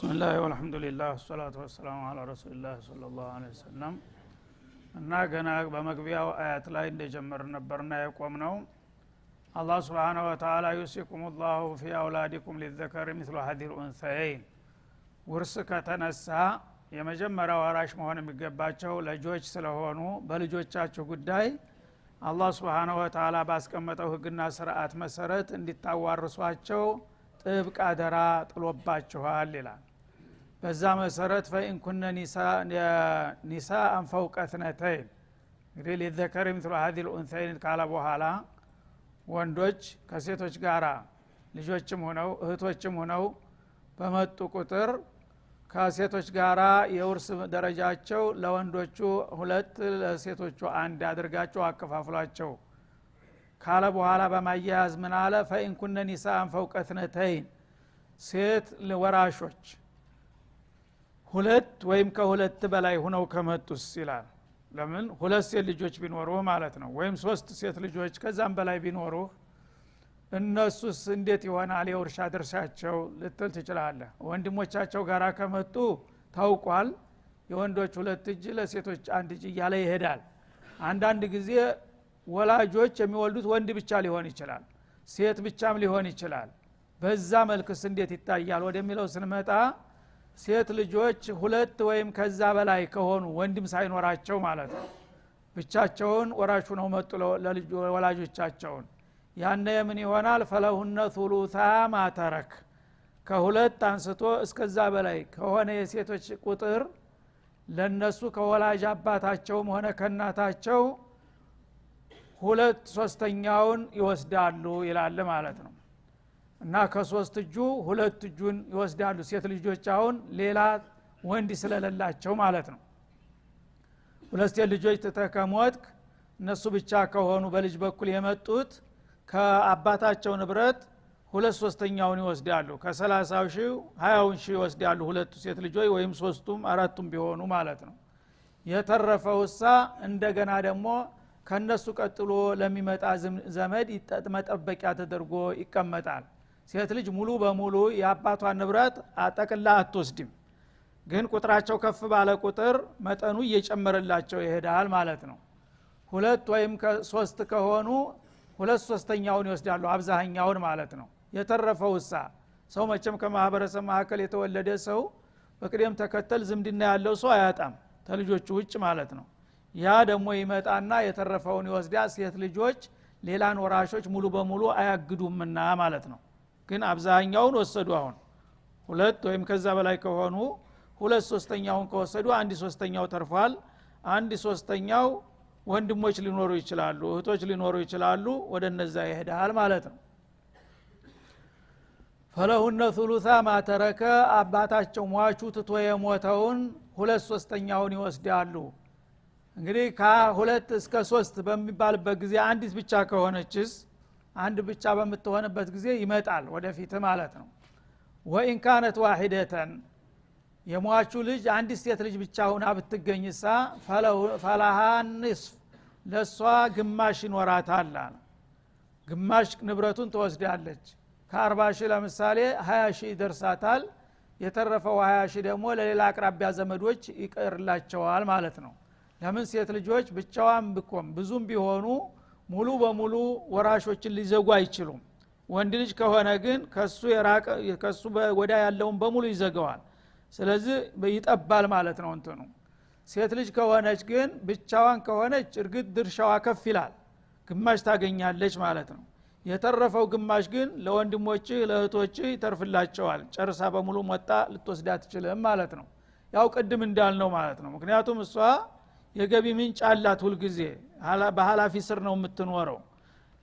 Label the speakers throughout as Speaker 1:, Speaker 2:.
Speaker 1: ብስሚላህ ወልሐምዱሊላህ ወሰላቱ ወሰላሙ ዐላ ረሱሊላህ ሰለላሁ ዐለይሂ ወሰለም። እና ገና በመግቢያው አያት ላይ እንደጀመርን ነበርና የቆምነው አላህ Subhanahu Wa Ta'ala ዩሲኩሙላሁ ፊ አውላዲኩም ሊዘከሪ ሚስሉ ሐዲል ኡንሰይን ውርስ ከተነሳ የመጀመሪያው ወራሽ መሆን የሚገባቸው ልጆች ስለሆኑ በልጆቻቸው ጉዳይ አላህ Subhanahu Wa Ta'ala ባስቀመጠው ህግና ሥርዓት መሰረት እንዲታዋርሷቸው ጥብቅ አደራ ጥሎባችኋል ይላል። በዛ መሰረት ፈኢን ኩነ ኒሳአን ፈውቀ እትነተይን እንግዲህ ሊዘከሪ ሚስሉ ሐዲል ኡንሰይን ካለ በኋላ ወንዶች ከሴቶች ጋራ ልጆችም ሆነው እህቶችም ሆነው በመጡ ቁጥር ከሴቶች ጋራ የውርስ ደረጃቸው ለወንዶቹ 2 ለሴቶቹ 1 አድርጋቸው አከፋፍሏቸው ካለ በኋላ በማያያዝ ምን አለ ፈኢን ኩነ ኒሳአን ፈውቀ እትነተይን ሴት ወራሾች 2 ወይም ከ2 በላይ ሆነው ከመጡስ ይላል። ለምን 2 ሴት ልጆች ቢኖሩ ማለት ነው፣ ወይም 3 ሴት ልጆች ከዛም በላይ ቢኖሩ እነሱስ እንዴት ይሆናል የውርሻ ድርሻቸው ልትል ትችላለህ። ወንድሞቻቸው ጋራ ከመጡ ታውቋል፣ የወንዶች 2 እጅ ለሴቶች 1 እጅ እያለ ይሄዳል። አንዳንድ ጊዜ ወላጆች የሚወልዱት ወንድ ብቻ ሊሆን ይችላል፣ ሴት ብቻም ሊሆን ይችላል። በዛ መልክስ እንዴት ይታያል ወደሚለው ስንመጣ ሴት ልጆች 2 ወይም ከዛ በላይ ከሆኑ ወንድም ሳይኖራቸው ማለት ነው ብቻቸውን ወራሹ ነው መጡ ለወላጆቻቸውን ያነ ምን ይሆናል ፈለሁነ ثሉث ማ ተረክ ከ2 አንስቶ እስከዛ በላይ ከሆነ የሴቶች ቁጥር ለነሱ ከወላጅ አባታቸውም ሆነ ከናታቸው 2/3ኛውን ይወስዳሉ ይላል ማለት ነው። እና ከ3 እጁ 2 እጁን ይወስዳሉ ሴት ልጆች አሁን ሌላ ወንድ ስለሌላቸው ማለት ነው። 2 ሴት ልጆች ተከሞትክ እነሱ ብቻ ከሆኑ በልጅ በኩል የመጡት ከአባታቸው ንብረት 2/3ኛውን ይወስዳሉ። ከ30 ሺህ 20 ሺህ ይወስዳሉ 2 ሴት ልጆች ወይም 3ቱም 4ቱም ቢሆኑ ማለት ነው። የተረፈውሳ እንደገና ደግሞ ከነሱ ቀጥሎ ለሚመጣ ዘመድ መጠበቂያ ተደርጎ ይቀመጣል። ሴት ልጅ ሙሉ በሙሉ የአባቷን ንብረት አጠቅላ አትወስድም፣ ግን ቁጥራቸው ከፍ ባለ ቁጥር መጠኑ እየጨመረላቸው ይሄዳል ማለት ነው። 2 ወይም 3 ከሆኑ 2/3ኛውን ይወስዳሉ አብዛኛውን ማለት ነው። የተረፈውሳ ሰው መቼም ከማህበረሰብ መካከል የተወለደ ሰው በቅደም ተከተል ዝምድና ያለው ሰው አያጣም ተልጆቹ ውጭ ማለት ነው። ያ ደግሞ ይመጣና የተረፈውን ይወስዳል። ሴት ልጆች ሌላን ወራሾች ሙሉ በሙሉ አያግዱምና ማለት ነው። ግን አብዛኛውን ወሰዱ። አሁን 2 ወይም ከዛ በላይ ከሆኑ 2/3ኛውን ከወሰዱ 1/3ኛው ተርፏል። 1/3ኛው ወንድሞች ሊኖሩ ይችላሉ፣ እህቶች ሊኖሩ ይችላሉ፣ ወደ እነዛ ይሄዳል ማለት ነው። ፈለሁነ ثሉث ማ ተረከ አባታቸው ሟቹ ትቶ የሞተውን 2/3ኛውን ይወስዳሉ። እንግዲህ ከ2 እስከ 3 በሚባልበት ጊዜ አንዲት ብቻ ከሆነችስ አንድ ብቻ በምትሆንበት ጊዜ ይመጣል ወደፊት ማለት ነው። ወኢን ካነት ዋሂደተን የሟቹ ልጅ አንዲት ሴት ልጅ ብቻ ሆና ብትገኝሳ ፈለሃ ንስፍ ለሷ ግማሽ ይኖራታል። ግማሽ ንብረቱን ትወስዳለች። ከ40 ሺህ ለምሳሌ 20 ሺህ ይደርሳታል። የተረፈው 20 ሺህ ደግሞ ለሌላ አቅራቢያ ዘመዶች ይቀርላቸዋል ማለት ነው። ለምን ሴት ልጆች ብቻዋን ብቆም ብዙም ቢሆኑ ሙሉ በሙሉ ወራሾችን ሊዘጉ አይችሉም። ወንድ ልጅ ከሆነ ግን ከሱ ወዳ ያለውን በሙሉ ይዘጋዋል። ስለዚህ ይጠባል ማለት ነው እንትኑ። ሴት ልጅ ከሆነች ግን ብቻዋን ከሆነች እርግጥ ድርሻዋ ከፍ ይላል፣ ግማሽ ታገኛለች ማለት ነው። የተረፈው ግማሽ ግን ለወንድሞች ለእህቶች ይተርፍላቸዋል። ጨርሳ በሙሉ ወጣ ልትወስዳ ትችልም ማለት ነው። ያው ቅድም እንዳልነው ማለት ነው። ምክንያቱም እሷ የገቢ ምንጭ አላት፣ ሁሉ ጊዜ በሐላፊ ስር ነው የምትኖረው።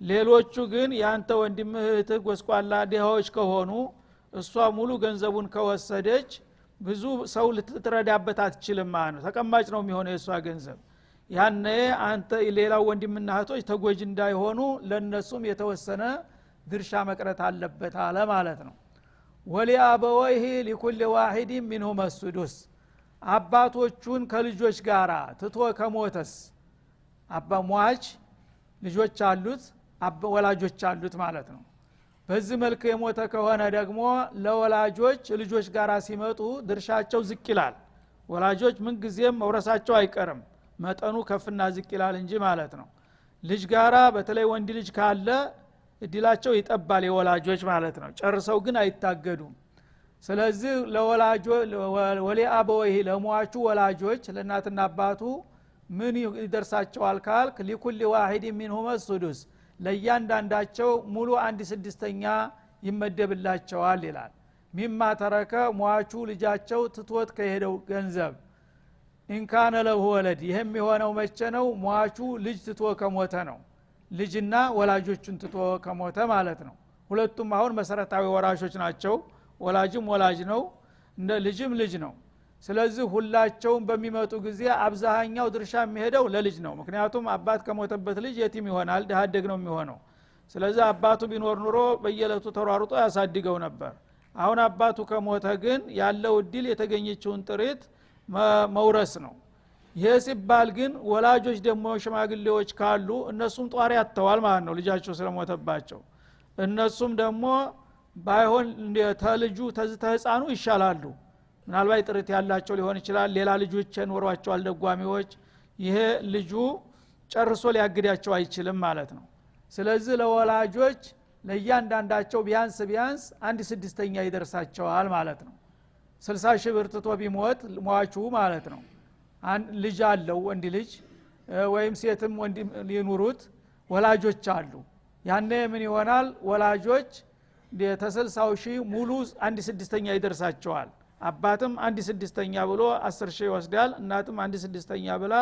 Speaker 1: ሌሎቹ ግን ያንተ ወንድም እህት ጎስቋላ ድሃዎች ከሆኑ እሷ ሙሉ ገንዘቡን ከወሰደች ብዙ ሰው ልትረዳበት አትችልም ማለት ነው። ተቀማጭ ነው የሚሆነው የሷ ገንዘብ። ያኔ አንተ ሌላው ወንድምና እህቶች ተጎጅ እንዳይሆኑ ለነሱም የተወሰነ ድርሻ መቅረት አለበት አለ ማለት ነው። ወሊአበወይሂ ሊኩል ዋሂድ ሚንሁም السدس አባቶቹን ከልጆች ጋራ ትቶ ከሞተስ አባ ሟች ልጆች አሉት ወላጆች አሉት ማለት ነው። በዚህ መልኩ የሞተ ከሆነ ደግሞ ለወላጆች ልጆች ጋር ሲመጡ ድርሻቸው ዝቅ ይላል ወላጆች ምን ጊዜም መውረሳቸው አይቀርም መጠኑ ከፍና ዝቅ ይላል እንጂ ማለት ነው ልጅ ጋራ በተለይ ወንድ ልጅ ካለ እድላቸው ይጠባል የወላጆች ማለት ነው ጨርሰው ግን አይታገዱም ስለዚህ ለወላጆች ወሊአበወይሂ ለሟቹ ወላጆች ለእናትና አባቱ ምን ይደርሳቸዋል ካልክ ለኩል ዋሂድ ሚንሁም السدس ለእያንዳንዳቸው ሙሉ 1/6 ይመደብላቸዋል ይላል ሚማ ተረከ ሟቹ ልጃቸው ትቶት ከሄደው ገንዘብ ኢንካነ ለሁ ወለድ ይሄም የሆነው መቼ ነው ሟቹ ልጅ ትቶ ከሞተ ነው ልጅና ወላጆቹን ትቶ ከሞተ ማለት ነው ሁለቱም አሁን መሰረታዊ ወራሾች ናቸው ወላጅም ወላጅ ነው እንደ ልጅም ልጅ ነው ስለዚህ ሁላቸውም በሚመጡ ጊዜ አብዛኛው ድርሻ የሚሄደው ለልጅ ነው ምክንያቱም አባት ከሞተበት ልጅ የቲም ይሆናል ደሃደግ ነው የሚሆነው ስለዚህ አባቱ ቢኖር ኑሮ በየለቱ ተሯሩጦ ያሳድገው ነበር አሁን አባቱ ከሞተ ግን ያለው እድል የተገኘችውን ጥሪት መውረስ ነው ይሄ ሲባል ግን ወላጆች ደግሞ ሽማግሌዎች ካሉ እነሱም ጧሪ አጥተዋል ማለት ነው ልጃቸው ስለሞተባቸው እነሱም ደግሞ ባይሆን ተልጁ ተህፃኑ ይሻላሉ ምናልባት ጥሪት ያላቸው ሊሆን ይችላል ሌላ ልጆች ኖሯቸው አልደጓሚዎች ይሄ ልጁ ጨርሶ ሊያግዳቸው አይችልም ማለት ነው ስለዚህ ለወላጆች ለእያንዳንዳቸው ቢያንስ 1/6 ይደርሳቸዋል ማለት ነው 60 ሺህ ብር ትቶ ቢሞት ሟቹ ማለት ነው ልጅ አለው ወንድ ልጅ ወይም ሴትም ወንድ ሊኑሩት ወላጆች አሉ ያኔ ምን ይሆናል ወላጆች ተሰልሳው ሺህ ሙሉ 1/6 ይደርሳቸዋል አባትም 1/6 ብሎ 10 ሺህ ይወስዳል እናትም 1/6 ብላ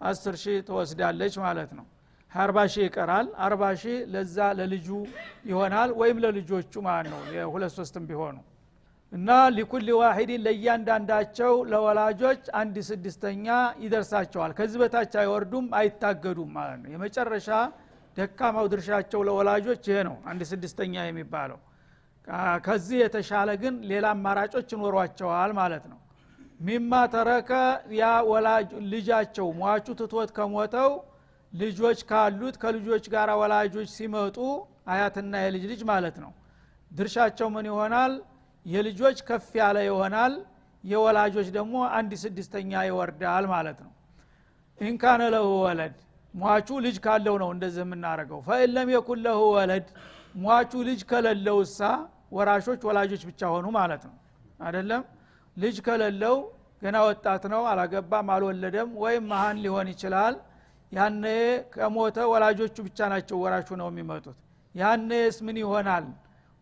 Speaker 1: 10 ሺህ ትወስዳለች ማለት ነው 40 ሺህ ይቀራል 40 ሺህ ለዛ ለልጁ ይሆናል ወይም ለልጆቹ ማለት ነው የሁለት ሶስትም ቢሆኑ እና ለኩል ዋሂድ ለእያንዳንዳቸው ለወላጆች 1/6 ይደርሳቸዋል ከዚህ በታች አይወርዱም አይታገዱም ማለት ነው የመጨረሻ ደካማው ድርሻቸው ለወላጆች ይሄ ነው 1/6 የሚባለው ከዚህ የተሻለ ግን ሌላ አማራጮች ይኖሯቸዋል ማለት ነው ሚማ ተረከ ያ ወላጅ ልጃቸው ሟቹ ትቶት ከሞተው ልጆች ካሉት ከልጆች ጋር ወላጆች ሲመጡ አያትና የልጅ ልጅ ማለት ነው ድርሻቸው ምን ይሆናል የልጆች ከፍ ያለ ይሆናል የወላጆች ደግሞ 1/6 ይወርዳል ማለት ነው ኢንካነ ለሁ ወለድ ሟቹ ልጅ ካለው ነው እንደዚህ የምናረገው ፈኢለም የኩን ለሁ ወለድ ሟቹ ልጅ ከሌለውሳ ወራሾች ወላጆች ብቻ ሆኑ ማለት ነው አይደለም ልጅ ከሌለው ገና ወጣት ነው አላገባም አልወለደም ወይም መሃን ሊሆን ይችላል ያኔ ከሞተ ወላጆቹ ብቻ ናቸው ወራሹ ነው የሚመጡት ያኔስ ምን ይሆናል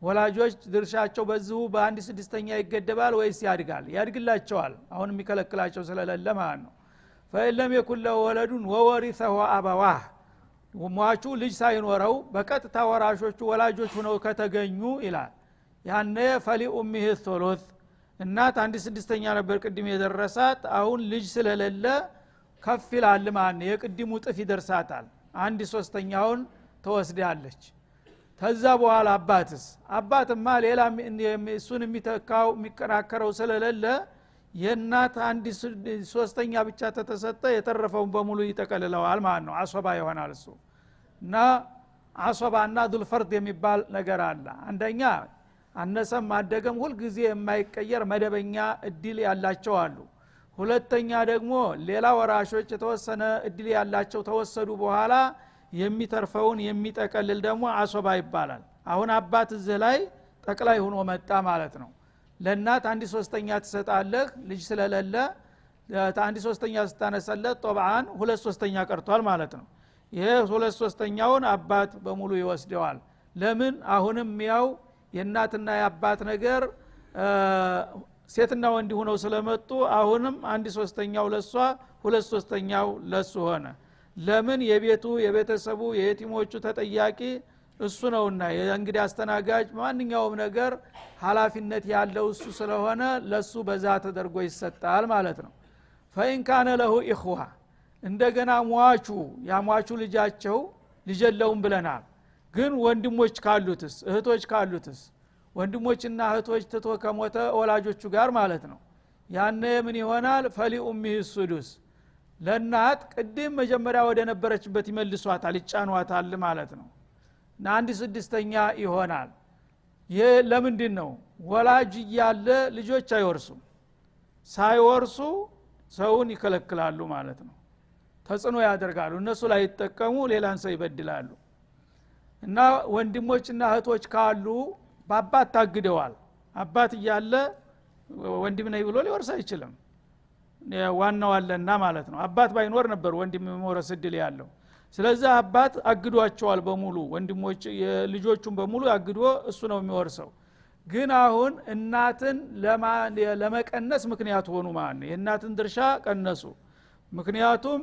Speaker 1: ወላጆች ድርሻቸው በዚሁ በ1/6 ይገደባል ወይስ ያድጋል ያድግላቸዋል አሁን የሚከለክላቸው ስለሌለ ማለት ነው ፈኢለም የኩን ለሁ ወለዱን ወወሪሰሁ አበዋህ ሟቹ ልጅ ሳይኖረው በቀጥታ ወራሾቹ ወላጆች ሆነው ከተገኙ ይላል ያኔ ፈሊኡሚህ ثلث እናት 1/6 ነበር ቅድም የደረሳት አሁን ልጅ ስለሌለ ከፍ ይላል ማለት ነው የቅድሙ ጥፍ ይደርሳታል 1/3ውን ተወስዳለች ከዛ በኋላ አባትማ ሌላ እሱን የሚተካው የሚከራከረው ስለሌለ የእናት 1/3 ብቻ ተተሰጠ የተረፈውን በሙሉ ይጠቀልለዋል ማለት ነው አሶባ ይሆናል እሱ እና አሶባና ዱል ፈርድ የሚባል ነገር አለ አንደኛ አነሰም ማደገም ሁሉ ጊዜ የማይቀየር መደበኛ እድል ያላቸው አሉ ሁለተኛ ደግሞ ሌላ ወራሾች የተወሰነ እድል ያላቸው ተወሰዱ በኋላ የሚተርፈውን የሚጠቀልል ደግሞ አሶባ ይባላል አሁን አባት እዚህ ላይ ጠቅላይ ሆኖ መጣ ማለት ነው ለእናት 1/3 ትሰጣለህ ልጅ ስለሌለ 1/3 ስታነሰለት ጦብዓን 2/3 ቀርቷል ማለት ነው ይሄ 2/3ውን አባት በሙሉ ይወስደዋል ለምን አሁንም ያው የእናትና የአባት ነገር ሴትና ወንድ ሆነው ስለመጡ አሁንም 1/3 ለሷ 2/3 ለሱ ሆነ ለምን የቤቱ የቤተሰቡ የየቲሞቹ ተጠያቂ እሱ ነውና የእንግዲህ አስተናጋጅ ማንኛውም ነገር ኃላፊነት ያለው እሱ ስለሆነ ለሱ በዛ ተደርጎ ይሰጣል ማለት ነው ፈኢን ካነ ለሁ ኢኽዋ እንደገና ሟቹ ልጃቸው ልጅለውም ብለናል ግን ወንድሞች ካሉትስ እህቶች ካሉትስ ወንድሞችና እህቶች ትቶ ከሞተ ወላጆቹ ጋር ማለት ነው ያኔ ምን ይሆናል ፈሊኡሚህ السدس ለናት ቅድም መጀመሪያ ወደ ነበረችበት ይመልሷታል ይጫኗታል ማለት ነው እና 1/6 ይሆናል ይሄ ለምንድነው ወላጅ ያለ ልጆች አይወርሱም ሳይወርሱ ሰውን ይከለክላሉ ማለት ነው ተጽዕኖ ያደርጋሉ እነሱ ላይ ይተጠቀሙ ሌላን ሰው ይበድላሉ እና ወንድሞችና እህቶች ካሉ በአባት ታግደዋል አባት እያለ ወንድም ነኝ ብሎ ሊወርስ አይችልም ዋናው አለና ማለት ነው አባት ባይኖር ነበር ወንድም መወረስ እድል ያለው ስለዚህ አባት አግዷቸዋል በሙሉ ወንድሞች የልጆቹን በሙሉ አግዶ እሱ ነው የሚወርሰው ግን አሁን እናትን ለመቀነስ ምክንያት ሆኑ ማለት ነው የእናትን ድርሻ ቀነሱ ምክንያቱም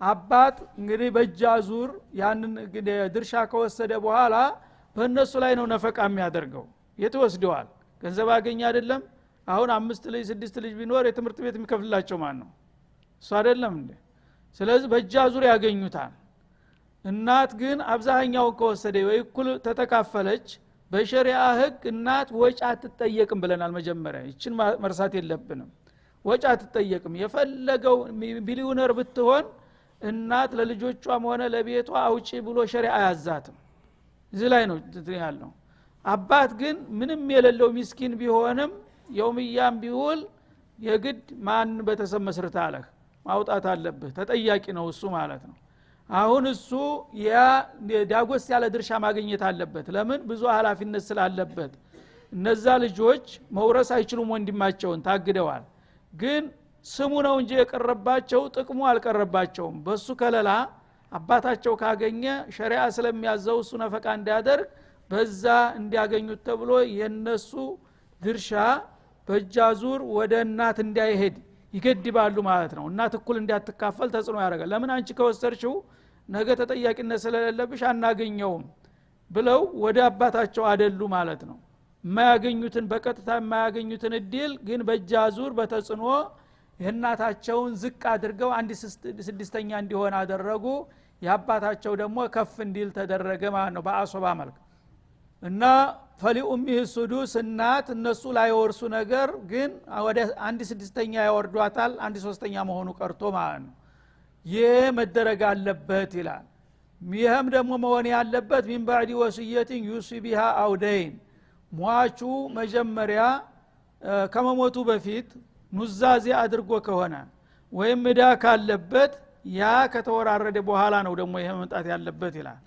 Speaker 1: አባት እንግዲህ በእጃዙር ያንን ድርሻ ከወሰደ በኋላ በእነሱ ላይ ነው ነፈቃ የሚያደርገው የተወስደዋል ገንዘብ አገኝ አይደለም አሁን 5 ልጅ 6 ልጅ ቢኖር የትምህርት ቤት የሚከፍልላቸው ማን ነው እሱ አይደለም እንዴ ስለዚህ በእጃዙር ያገኙታል እናት ግን አብዛኛው ከወሰደ ወይ እኩል ተተካፈለች በሸሪዓ ህግ እናት ወጪ አትጠየቅም ብለናል መጀመሪያ ይችን መርሳት የለብንም ወጪ አትጠየቅም የፈለገው ቢሊዮነር ብትሆን እናት ለልጆቿም ሆነ ለቤቷ አውጪ ብሎ ሸሪዓ ያዛትም እዚህ ላይ ነው ያለው አባት ግን ምንም የሌለው ምስኪን ቢሆንም የውምያም ቢውል የግድ ማን በተሰብ መስርታለህ ማውጣት አለብህ ተጠያቂ ነው እሱ ማለት ነው አሁን እሱ ያ ዳጎስ ያለ ድርሻ ማግኘት አለበት ለምን ብዙ ኃላፊነት ስላለበት እነዛ ልጆች መውረስ አይችሉም ወንድማቸውን ታግደዋል ግን ስሙ ነው እንጂ የቀረባቸው ጥቅሙ አልቀረባቸውም በሱ ከለላ አባታቸው ካገኘ ሸሪዓ ስለሚያዘው እሱ ነፈቃ እንዲያደርግ በዛ እንዲያገኙት ተብሎ የነሱ ድርሻ በእጃዙር ወደ እናት እንዳይሄድ ይገድባሉ ማለት ነው እናት እኩል እንዲያትካፈል ተጽዕኖ ያደርጋል ለምን አንቺ ከወሰርሽው ነገ ተጠያቂነት ስለሌለብሽ አናገኘውም ብለው ወደ አባታቸው አደሉ ማለት ነው የማያገኙትን በቀጥታ የማያገኙትን እድል ግን በእጃዙር በተጽዕኖ የእናታቸውን ዝቅ አድርገው 1/6 እንዲሆን አደረጉ የአባታቸው ደግሞ ከፍ እንዲል ተደረገ ማለት ነው በአሶባ መልክ እና ፈሊኡሚህ ሱዱስ እናት እነሱ ላይ ወርሱ ነገር ግን ወደ 1/6 ያወርዷታል 1/3 መሆኑ ቀርቶ ማለት ነው ይህ መደረግ አለበት ይላል ይህም ደግሞ መሆን ያለበት ሚን ባዕዲ ወስየቲን ዩሲ ቢሃ አውደይን ሟቹ መጀመሪያ ከመሞቱ በፊት ኑዛዜ አድርጎ ከሆነ ወይም እዳ ካለበት ያ ከተወራረደ በኋላ ነው ደግሞ ይሄ መምጣት ያለበት ይላል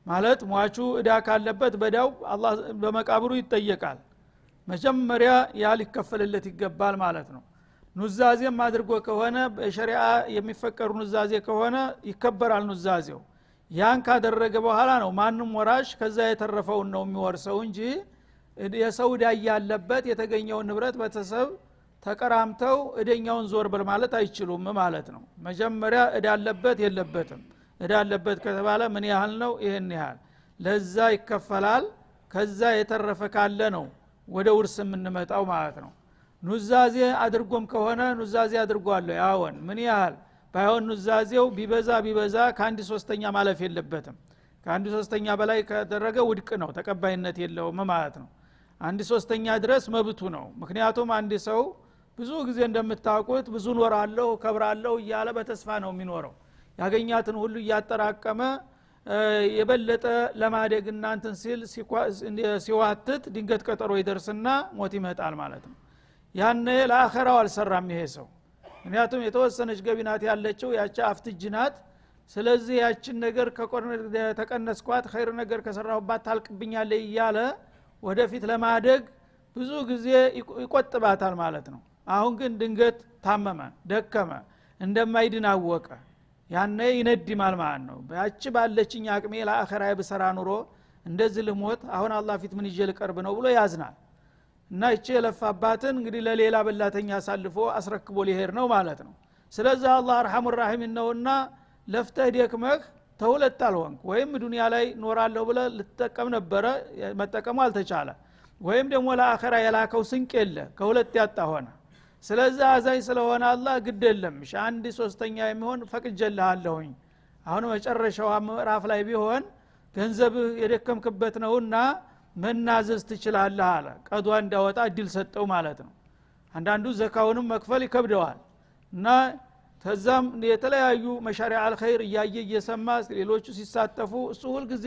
Speaker 1: ማለት ሟቹ እዳ ካለበት በዳው አላህ በመቃብሩ ይጠየቃል መጀመሪያ ያ ሊከፈልለት ይገባል ማለት ነው ኑዛዜም አድርጎ ከሆነ በሸሪዓ የሚፈቀሩ ኑዛዜ ከሆነ ይከበራል ኑዛዜው ያን ካደረገ በኋላ ነው ማንም ወራሽ ከዛ የተረፈውን ነው የሚወርሰው እንጂ የሰው እዳ ያለበት የተገኘው ንብረት በተሰብ ተቀራምተው እደኛውን ዞር በል ማለት አይችሉም ማለት ነው መጀመሪያ እዳ አለበት የለበትም እዳ አለበት ከተባለ ምን ያህል ነው ይሄን ያህል ለዛ ይከፈላል ከዛ የተረፈ ካለ ነው ወደ ውርስ የምንመጣው ማለት ነው ኑዛዜ አድርጎም ከሆነ ኑዛዜ አድርጓለሁ ያውን ምን ያህል ባይሆን ኑዛዜው ቢበዛ ከ1/3 ማለፍ የለበትም ከ1/3 በላይ ከደረገ ውድቅ ነው ተቀባይነት የለውም ማለት ነው 1/3 ድረስ መብቱ ነው ምክንያቱም አንድ ሰው ብዙ ጊዜ እንደምታውቁት ብዙ ኖራለሁ ከብራለሁ እያለ በተስፋ ነው የሚኖረው ያገኛትን ሁሉ እያጠራቀመ የበለጠ ለማደግ እናንተን ሲል ሲዋትት ድንገት ቀጠሮ ይደርስና ሞት ይመጣል ማለት ነው ያኔ ለአኺራው አልሰራም ይሄ ሰው ምክንያቱም የተወሰነች ገቢናት ያለችው ያቺ አፍትጅናት ስለዚህ ያችን ነገር ተቀነስኳት ኸይር ነገር ከሰራሁባት ታልቅብኛለ እያለ ወደፊት ለማደግ ብዙ ጊዜ ይቆጥባታል ማለት ነው አሁን ግን ድንገት ታመመ ደከመ እንደማይድን አወቀ ያኔ ይነድማል ማለት ነው ያቺ ባለችኝ አቅሜ ለአኺራዬ በሰራ ኑሮ እንደዚህ ልሞት አሁን አላህ ፊት ምን ይጀል ቀርብ ነው ብሎ ያዝናል እና እቺ የለፋባትን እንግዲህ ለሌላ በላተኛ አሳልፎ አስረክቦ ሊሄድ ነው ማለት ነው ስለዚህ አላህ አርሐሙ ራሂም ነውና ለፍተህ ደክመህ ተውለት አልሆንክ ወይም ዱንያ ላይ ኖራለሁ ብለ ልትጠቀም ነበረ መጠቀሙ አልተቻለ ወይም ደግሞ ለአኺራ የላከው ስንቅ የለ ከሁለት ያጣ ሆነ ስለዚህ አዛኝ ስለሆነ አላህ ግድ የለም 1/3 የሚሆን ፈቅጀልሃለሁኝ አሁን መጨረሻው ምዕራፍ ላይ ቢሆን ገንዘብ የደከምክበት ነውና መናዘዝ ትችላለህ አለ ቀዷ እንዳወጣ እድል ሰጠው ማለት ነው አንዳንዱ ዘካውንም መክፈል ይከብደዋል እና ተዛም የተለያዩ መሻሪዓ አልኸይር እያየ እየሰማ ሌሎቹ ሲሳተፉ እሱ ሁሉ ጊዜ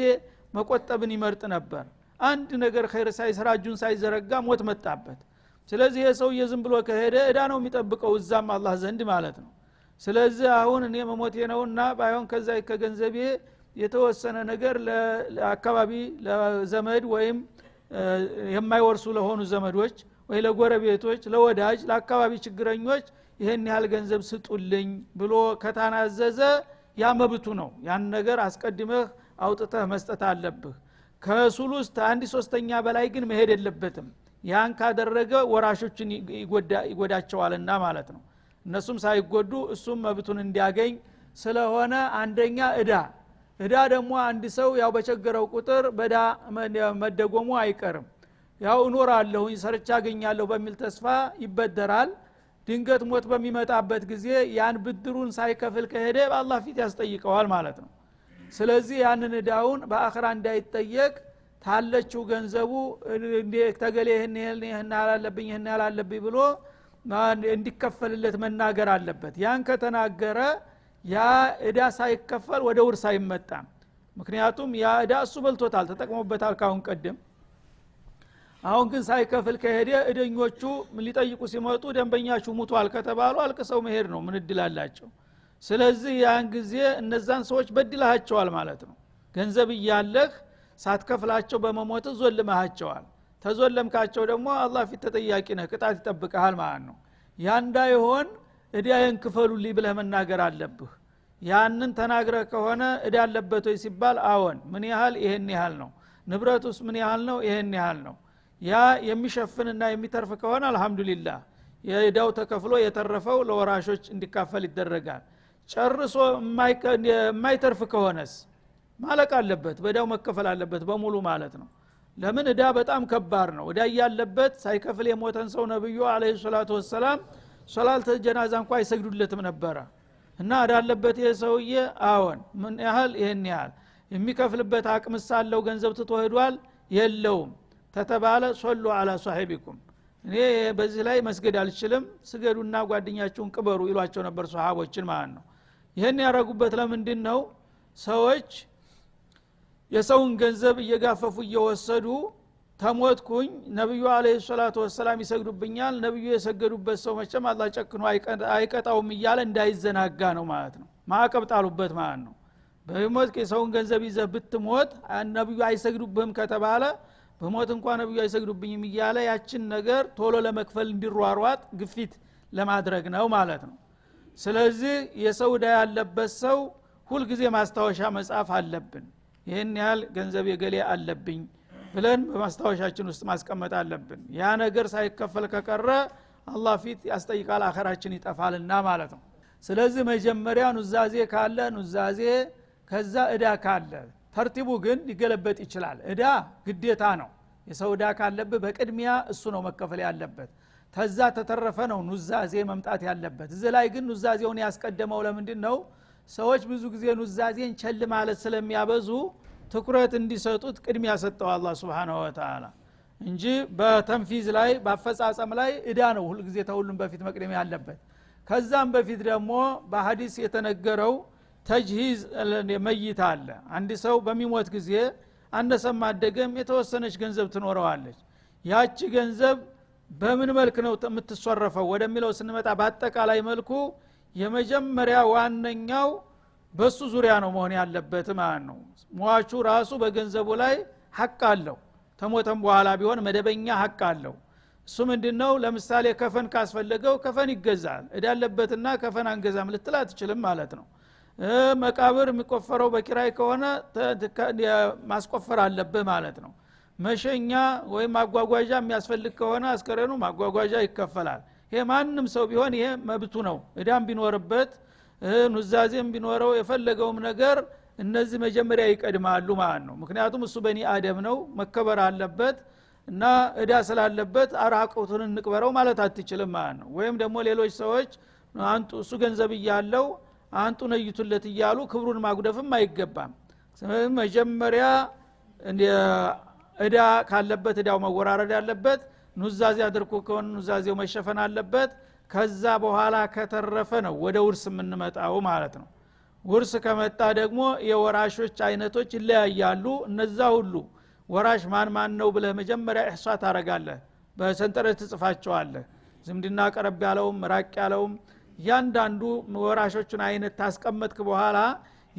Speaker 1: መቆጠብን ይመርጥ ነበር አንድ ነገር ኸይር ሳይሰራ እጁን ሳይዘረጋ ሞት መጣበት ስለዚህ የሰው የዝም ብሎ ከሄደ እዳ ነው የሚጠብቀው እዛም አላህ ዘንድ ማለት ነው ስለዚህ አሁን እኔ መሞቴ ነውና ባይሆን ከዛ ከገንዘቤ የተወሰነ ነገር ለአካባቢ ለዘመድ ወይም የማይወርሱ ለሆኑ ዘመዶች ወይ ለጎረቤቶች ለወዳጅ ለአካባቢ ችግረኞች ይሄን ያህል ገንዘብ ስጡልኝ ብሎ ከተናዘዘ ያ መብቱ ነው ያን ነገር አስቀድመህ አውጥተህ መስጠት አለብህ ከሱሉስ አንድ ሶስተኛ በላይ ግን መሄድ የለበትም ያን ካደረገ ወራሾችን ይጎዳቸዋልና ማለት ነው እነሱም ሳይጎዱ እሱም መብቱን እንዲያገኝ ስለሆነ አንደኛ እዳ ደግሞ አንድ ሰው ያው በቸገረው ቁጥር በዳ መደጎሙ አይቀርም ያው እኖራለሁኝ ሰርቻ አገኛለሁ በሚል ተስፋ ይበደራል ድንገት ሞት በሚመጣበት ጊዜ ያን ብድሩን ሳይከፍል ከሄደ በአላህ ፊት ያስጠይቀዋል ማለት ነው ስለዚህ ያንን እዳውን በአኺራ እንዳይጠየቅ ታለችው ገንዘቡ ተገለ ይሄን ያላለብኝ ብሎ እንዲከፈልለት መናገር አለበት ያን ከተናገረ ያ እዳ ሳይከፈል ወደ ውርስ አይመጣም ምክንያቱም ያ እዳ እሱ በልቶታል ተጠቅሞበታል ካሁን ቀደም አሁን ግን ሳይከፍል ከሄደ እደኞቹ ሊጠይቁ ሲመጡ ደንበኛችሁ ሙቷል ከተባሉ አልቅሰው መሄድ ነው ምን እድላላቸው ስለዚህ ያን ጊዜ እነዛን ሰዎች በድላቸዋል ማለት ነው ገንዘብ ይያለህ ሳትከፍላቸው በመሞት ዞልማቸዋል ተዞለምካቸው ደግሞ አላህ ፊት ተጠያቂ ነህ ቅጣት ይጠብቃል ማለት ነው ያ እንዳይሆን እዳዬን ክፈሉልኝ ብለህ መናገር አለብህ ያንን ተናግረህ ከሆነ እዳ አለበት ወይ ሲባል አዎን ምን ያህል ይሄን ያህል ነው ንብረቱስ ምን ያህል ነው ይሄን ያህል ነው ያ የሚሸፍንና የሚተርፍ ከሆነ አልহামዱሊላህ የእዳው ተከፍሎ የተረፈው ለወራሾች እንዲካፈል ይደረጋል ጨርሶ የማይተርፍ ከሆነስ ማለቅ አለበት በእዳው መከፈል አለበት በሙሉ ማለት ነው ለምን እዳ በጣም ከባድ ነው እዳ ያለበት ሳይከፍል የሞተን ሰው ነብዩ አለይሂ ሰላቱ ወሰለም ሶላት ጀናዛ እንኳን አይሰግዱለትም ነበር እና እዳ አለበት የሰውዬ አዎን ምን ያህል ይሄን ያህል የሚከፍልበት አቅም ሳለው ገንዘብ ተተወህዷል የለውም ተተባለ ሶሉ አላ ሷሂቢኩም እኔ በዚህ ላይ መስገድ አልችልም ስገዱና ጓደኛችሁን ቅበሩ ይሏቸው ነበር ሷሃቦችን ማለት ነው ይሄን ያረጉበት ለምንድነው ሰዎች የሰውን ገንዘብ እየጋፈፉ እየወሰዱ ተሞትኩኝ ነብዩ አለይሂ ሰላቱ ወሰለም ይሰግዱብኛል ነብዩ የሰገዱበት ሰው መቼም አላህ ጨክኖ አይቀጣውም እያለ እንዳይዘናጋ ነው ማለት ነው ማዕቀብ ጣሉበት ማለት ነው በሞት የሰውን ገንዘብ ይዘህ ብትሞት ነብዩ አይሰግዱብህም ከተባለ በሞት እንኳን ነብዩ አይሰግዱብኝም እያለ ያችን ነገር ቶሎ ለመክፈል እንዲሯሯጥ ግፊት ለማድረግ ነው ማለት ነው ስለዚህ የሰው ዕዳ ያለበት ሰው ሁሉ ጊዜ ማስታወሻ መጻፍ አለብን ይሄን ያህል ገንዘብ የገሌ አለብኝ ብለን በማስታወሻችን ውስጥ ማስቀመጥ አለብን ያ ነገር ሳይከፈል ከቀረ አላህ ፊት ያስጠይቃል አኺራችን ይጠፋልና ማለት ነው ስለዚህ መጀመሪያ ኑዛዜ ካለ ኑዛዜ ከዛ እዳ ካለ ተርቲቡ ግን ሊገለበጥ ይችላል እዳ ግዴታ ነው የሰው እዳ ካለበት በቅድሚያ እሱ ነው መከፈል ያለበት ተዛ ተተረፈ ነው ኑዛዜ መምጣት ያለበት እዚህ ላይ ግን ኑዛዜውን ያስቀደመው ለምንድነው ሰዎች ብዙ ጊዜ ኑዛዜን ቸል ማለት ስለሚያበዙ ትኩረት እንዲሰጡት ቅድሚያ ሰጠው አላህ Subhanahu Wa Ta'ala እንጂ በተንፊዝ ላይ በአፈጻጸም ላይ እዳ ነው ሁሉ ጊዜ ተሁሉም በፊት መቅደም ያለበት ከዛም በፊት ደግሞ በሐዲስ የተነገረው ተጅሂዝ ለመይት አለ አንድ ሰው በሚሞት ጊዜ አንደሰም አደገም የተወሰነች ገንዘብ ትኖረዋለች ያቺ ገንዘብ በምን መልክ ነው የምትሰረፈው ወደሚለው ስንመጣ በአጠቃላይ መልኩ የመጀመሪያ ዋነኛው በሱ ዙሪያ ነው መሆን ያለበት ማለት ነው ሟቹ ራሱ በገንዘቡ ላይ ሐቅ አለው ተሞተም በኋላ ቢሆን መደበኛ ሐቅ አለው እሱ ምንድነው ለምሳሌ ከፈን ካስፈለገው ከፈን ይገዛል እዳለበትና ከፈን አንገዛም ልትላ አትችልም ማለት ነው መቃብር የሚቆፈረው በኪራይ ከሆነ ማስቆፈር አለበት ማለት ነው መሸኛ ወይም ማጓጓዣ የሚያስፈልግ ከሆነ አስከሬኑ ማጓጓዣ ይከፈላል ይሄ ማንንም ሰው ቢሆን ይሄ መብቱ ነው እዳም ቢኖርበት ኑዛዜም ቢኖረው የፈለገውም ነገር እነዚህ መጀመሪያ ይቀድማሉ ማለት ነው ምክንያቱም እሱ በኒ አደም ነው መከበር አለበት እና እዳ ስላለበት አራቁቱን እንቅበረው ማለት አትችልም ማለት ነው ወይም ደግሞ ሌሎች ሰዎች አንቱ እሱ ገንዘብ ይያለው አንቱ ነይቱለት ይያሉ ክብሩን ማጉደፍም አይገባም መጀመሪያ እዳ ካለበት እዳው መወራረድ ያለበት ኑዛዜ አድርጎ ከሆነ ኑዛዜው መሸፈን አለበት ከዛ በኋላ ከተረፈ ነው ወደ ውርስ የምንመጣው ማለት ነው ውርስ ከመጣ ደግሞ የወራሾች አይነቶች ይለያያሉ እነዛ ሁሉ ወራሽ ማን ነው ብለህ መጀመሪያ ኢህሷ ታረጋለህ በሰንጠረዥ ትጽፋቸዋለህ ዝምድና ቀረብ ያለውም ራቅ ያለውም ያንዳንዱ ወራሾቹን አይነት ታስቀመጥክ በኋላ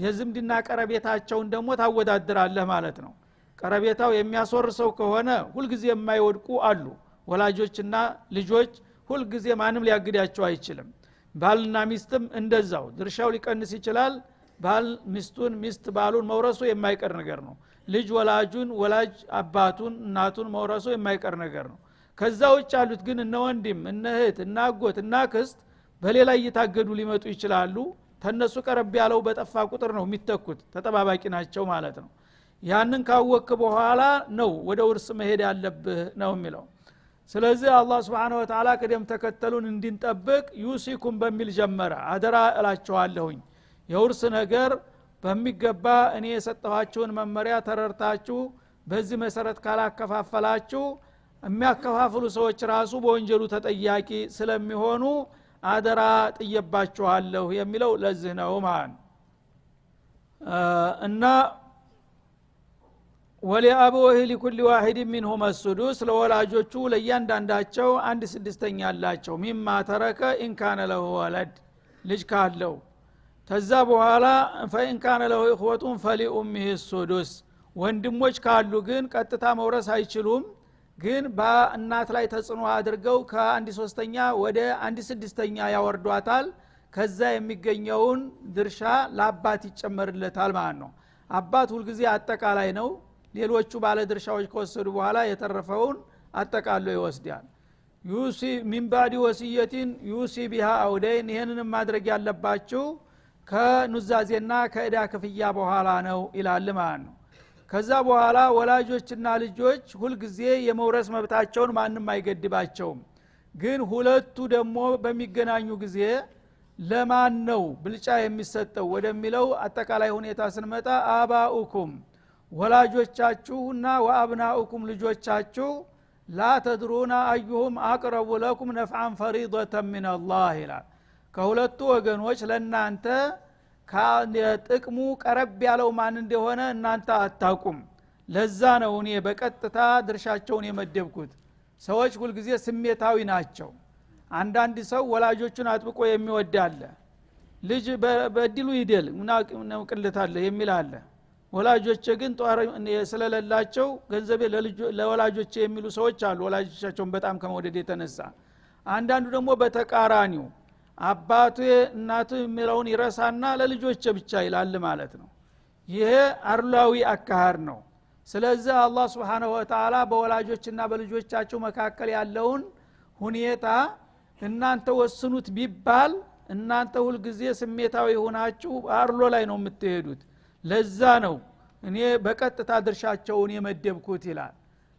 Speaker 1: የዝምድና ቀረቤታቸውን ደግሞ ታወዳድራለህ ማለት ነው ቀረቤታው የሚያስወርሰው ከሆነ ሁሉ ጊዜ የማይወድቁ አሉ ወላጆችና ልጆች ሁሉ ጊዜ ማንም ሊያግዳቸው አይችልም ባልና ሚስትም እንደዛው ድርሻው ሊቀንስ ይችላል ባል ሚስቱን ሚስት ባሉን መውረሱ የማይቀር ነገር ነው ልጅ ወላጁን ወላጅ አባቱን እናቱን መውረሱ የማይቀር ነገር ነው ከዛ ውጭ ያሉት ግን እነ ወንድም እነ እህት እና አጎት እና ክስት በሌላ እየታገዱ ሊመጡ ይችላሉ ተነሱ ቀረብ ያለው በጠፋ ቁጥር ነው የሚተኩት ተጠባባቂ ናቸው ማለት ነው ያንን ካወክ በኋላ ነው ወደ ውርስ መሄድ ያለብህ ነው የሚለው ስለዚህ አላህ Subhanahu Wa Ta'ala ቀደም ተከተሉን እንድንጠብቅ ዩሲኩም በሚል ጀመረ አደራ እላችኋለሁኝ የውርስ ነገር በሚገባ እኔ የሰጠኋችሁን መመሪያ ተረርታችሁ በዚህ መሰረት ካላከፋፈላችሁ የሚያከፋፍሉ ሰዎች ራሱ በወንጀሉ ተጠያቂ ስለሚሆኑ አደራ ጥየባችኋለሁ የሚለው ለዚህ ነው ማለት እና ወሊአቡህ ለኩል ዋሂድ منهم السدس ለወላጆቹ ለእያንዳንዳቸው 1/6 አላቸው ሚማ ተረከ ኢን ካነ له ولد ልጅ ካለው ከዛ በኋላ فإن كان له إخوة فلأمه السدس ወንድሞች ካሉ ግን ቀጥታ መውረስ አይችሉም ግን በእናት ላይ ተጽዕኖ አድርገው ከ1/3 ወደ 1/6 ያወርዷታል ከዛ የሚገኘውን ድርሻ ለአባት ይጨመርለታል ማለት ነው አባት ሁሉ ጊዜ አጠቃላይ ነው ሌሎቹ ባለ ድርሻዎች ከወሰዱ በኋላ የተረፈውን አጠቃሎ ይወስዳል ዩሲ ሚን ባዲ ወሲየቲን ዩሲ ቢሃ አውደይን ይሄንን ማድረግ ያለባችሁ ከኑዛዜና ከእዳ ክፍያ በኋላ ነው ይላል ማለት ነው ከዛ በኋላ ወላጆችና ልጆች ሁሉ ጊዜ የመውረስ መብታቸውን ማንም አይገድባቸውም ግን ሁለቱ ደግሞ በሚገናኙ ጊዜ ለማን ነው ብልጫ የሚሰጠው ወደሚለው አጠቃላይ ሁኔታ ስንመጣ አባኡኩም ወላጆቻችሁና ወአብናኡኩም ልጆቻችሁ ላ ተድሩና አዩሁም አቅረቡ ለኩም ነፍዓን ፈሪደተን ሚን አላህ ይላል ከሁለቱ ወገኖች ለናንተ ከጥቅሙ ቀረብ ያለው ማን እንደሆነ እናንተ አታውቁም ለዛ ነው እኔ በቀጥታ ድርሻቸውን የመደብኩት ሰዎች ሁሉ ጊዜ ስሜታዊ ናቸው አንዳንድ ሰው ወላጆቹን አጥብቆ የሚወዳለ ልጅ በእድሉ ይደል ምናምን ቅልታለ የሚል አለ ወላጆች ግን ጧር ስለሌላቸው ገንዘቤ ለወላጆች የሚሉ ሰዎች አሉ ወላጆቻቸውን በጣም ከመውደድ የተነሳ አንዳንዱ ደግሞ በተቃራኒው አባቱ እናቱ የሚለውን ይረሳና ለልጆች ብቻ ይላል ማለት ነው ይሄ አርላዊ አካሃር ነው ስለዚህ አላህ Subhanahu Wa Ta'ala በወላጆችና በልጆቻቸው መካከል ያለውን ሁኔታ እናንተ ወስኑት ቢባል እናንተ ሁሉ ጊዜ ስሜታዊ ሆናችሁ አርሎ ላይ ነው የምትሄዱት ለዛ ነው እኔ በቀጥታ ድርሻቸውን የመደብኩት ይላል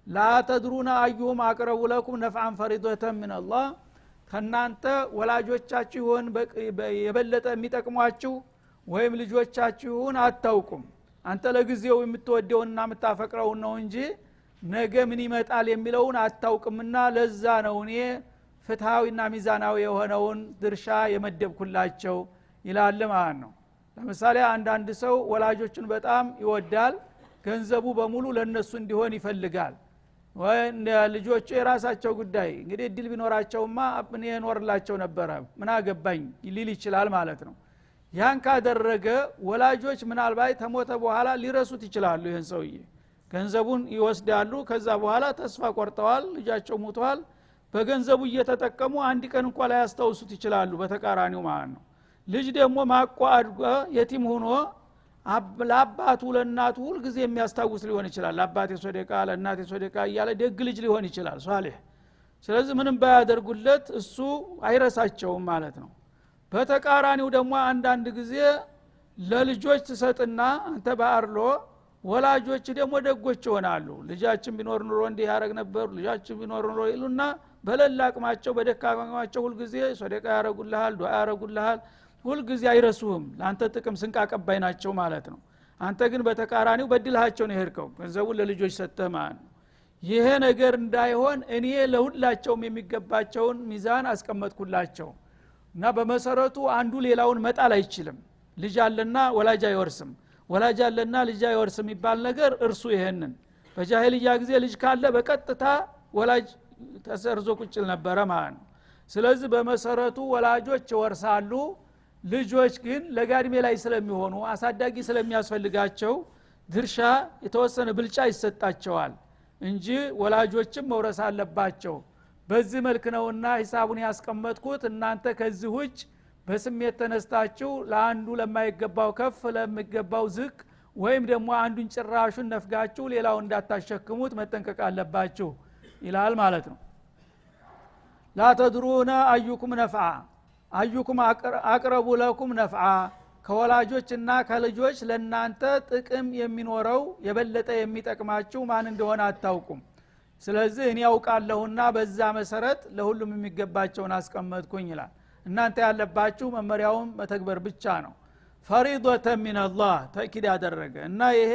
Speaker 1: ላ ተድሩና አዩሁም አቅረቡ ለኩም ነፍዓን ፈሪደተን ሚን አላህ ከናንተ ወላጆቻችሁን የበለጠ የሚጠቅሟችሁ ወይም ልጆቻችሁን አታውቁም አንተ ለጊዜው የምትወደውና የምታፈቅረው ነው እንጂ ነገ ምን ይመጣል የሚለውን አታውቅምና ለዛ ነው እኔ ፍትሃዊና ሚዛናዊ የሆነውን ድርሻ የመደብኩላቸው ይላል ማለት ነው ለምሳሌ አንዳንድ ሰው ወላጆቹን በጣም ይወዳል ገንዘቡ በሙሉ ለነሱ እንዲሆን ይፈልጋል ወይ ልጆቹ የራሳቸው ጉዳይ እንግዲህ እድል ቢኖራቸውማ እኔ እኖርላቸው ነበር ምን አገባኝ ሊል ይችላል ማለት ነው ያን ካደረገ ወላጆች ምናልባት ተሞተ በኋላ ሊረሱት ይችላሉ ይሄን ሰውዬ ገንዘቡን ይወስዳሉ ከዛ በኋላ ተስፋ ቆርጠዋል ልጃቸው ሞቷል በገንዘቡ እየተጠቀሙ አንድ ቀን እንኳን ላይ ያስተውሱት ይችላሉ በተቃራኒው ማለት ነው ልጅ ደግሞ ማቋአድጎ የቲም ሆኖ ለአባቱ ለእናቱ ሁሉ ጊዜ የሚያስታውስ ሊሆን ይችላል ለአባቴ ሶደቃ ለእናቴ ሶደቃ እያለ ደግ ልጅ ሊሆን ይችላል ሷሊህ ስለዚህ ምንም ባያደርጉለት እሱ አይረሳቸውም ማለት ነው በተቃራኒው ደግሞ አንዳንድ ጊዜ ለልጆች ተሰጥና አንተ ባርሎ ወላጆች ደግሞ ደጎች ይሆናሉ ልጃችን ቢኖር ኑሮ እንዲህ ያረግ ነበር ልጃችን ቢኖር ኑሮ ይሉና በለላቅማቸው በደካማቸው ሁሉ ጊዜ ሶደቃ ያረጉልሃል ዱዓ ያረጉልሃል ሁሉ ጊዜ አይረሱህም ለአንተ ጥቅም ስንቃቀባይ ናቸው ማለት ነው አንተ ግን በተቃራኒው በድልሃቸው ነው የሄድከው ገንዘቡን ለልጆች ሰጠህ ማለት ነው ይሄ ነገር እንዳይሆን እኔ ለሁላቸውም የሚገባቸውን ሚዛን አስቀመጥኩላቸው እና በመሰረቱ አንዱ ሌላውን መጣል አይችልም ልጅ አለና ወላጅ አይወርስም ወላጅ አለና ልጅ አይወርስም ይባል ነገር እርሱ ይሄንን በጃሂልያ ጊዜ ልጅ ካለ በቀጥታ ወላጅ ተሰርዞ ቁጭል ነበረ ማለት ነው። ስለዚህ በመሰረቱ ወላጆች ይወርሳሉ። ልጆች ግን ለጋድሜ ላይ ስለሚሆኑ አሳዳጊ ስለሚያስፈልጋቸው ድርሻ የተወሰነ ብልጫ ይሰጣቸዋል እንጂ ወላጆችም መውረስ አለባቸው። በዚህ መልክ ነውና ሂሳቡን ያስቀመጥኩት። እናንተ ከዚህ ውጭ በስሜት ተነስታችሁ ለአንዱ ለማይገባው ከፍ ለሚገባው ዝቅ ወይም ደግሞ አንዱን ጭራሹን ነፍጋችሁ ሌላው እንዳታሸክሙት መጠንቀቅ አለባችሁ ይላል ማለት ነው። ላ ተድሩነ አዩኩም ነፍዓ አዩኩም አቅረቡ ለኩም ነፍዓ ከወላጆችና ከልጆች ለናንተ ጥቅም የሚኖረው የበለጠ የሚጠቅማችሁ ማን እንደሆነ አታውቁም። ስለዚህ እኔ ያውቃለሁና በዛ መሰረት ለሁሉም የሚገባቸውን አስቀመጥኩኝ ይላል። እናንተ ያለባችሁ መመሪያውን መተግበር ብቻ ነው። ፈሪዶተ ሚነላህ ተእኪድ ያደረገ እና ይሄ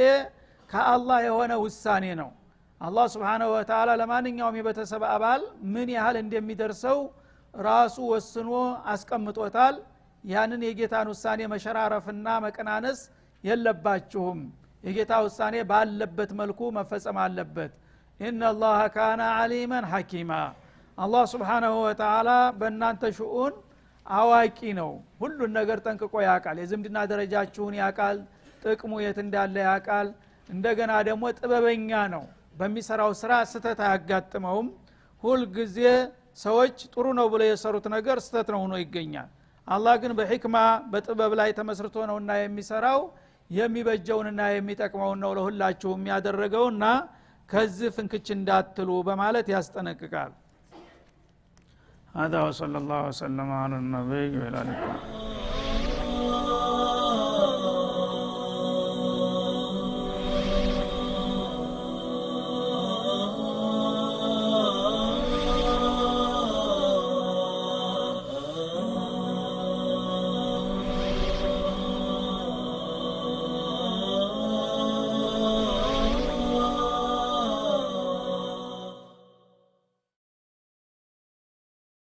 Speaker 1: ከአላህ የሆነ ውሳኔ ነው። አላህ Subhanahu Wa Ta'ala ለማንኛውም የቤተሰብ አባል ምን ያህል እንደሚደርሰው ራሱ ወስኖ አስቀምጦታል። ያንን የጌታን ውሳኔ መሸራረፍና መቀናነስ የለባችሁም። የጌታ ውሳኔ ባለበት መልኩ መፈጸም አለበት። ኢነላህ ካነ ዓሊመን ሐኪማ አላህ Subhanahu Wa Ta'ala በእናንተ ሽኡን አዋቂ ነው። ሁሉን ነገር ጠንቅቆ ያውቃል። የዝምድና ደረጃችሁን ያውቃል። ጥቅሙ የት እንዳለ ያውቃል። እንደገና ደግሞ ጥበበኛ ነው። በሚሰራው ስራ ስተት አያጋጥመውም። ሁሉ ጊዜ ሰዎች ጥሩ ነው ብለው የሰሩት ነገር ስተት ነው ሆኖ ይገኛል። አላህ ግን በህክማ በጥበብ ላይ ተመስርቶ ነውና የሚሰራው የሚበጀውንና የሚጠቅመውን ነው ለሁላችሁም ያደረገውና ከዚህ ፍንክች እንዳትሉ በማለት ያስጠነቅቃል። هذا وصلى الله وسلم على النبي وعلى اله